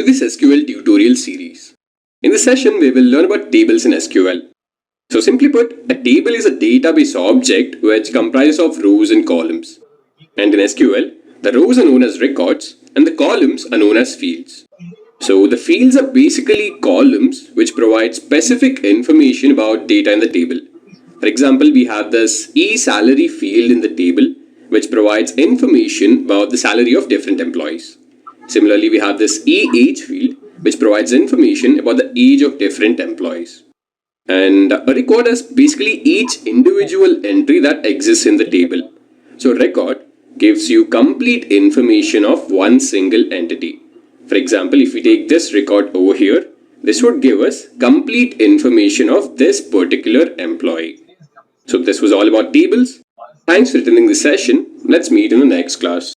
to this SQL tutorial series. In this session, we will learn about tables in SQL. So simply put, a table is a database object which comprises of rows and columns. And in SQL, the rows are known as records and the columns are known as fields. So the fields are basically columns which provide specific information about data in the table. For example, we have this e-salary field in the table which provides information about the salary of different employees. Similarly, we have this e-age field which provides information about the age of different employees. And a record is basically each individual entry that exists in the table. So record gives you complete information of one single entity. For example, if we take this record over here, this would give us complete information of this particular employee. So this was all about tables. Thanks for attending this session. Let's meet in the next class.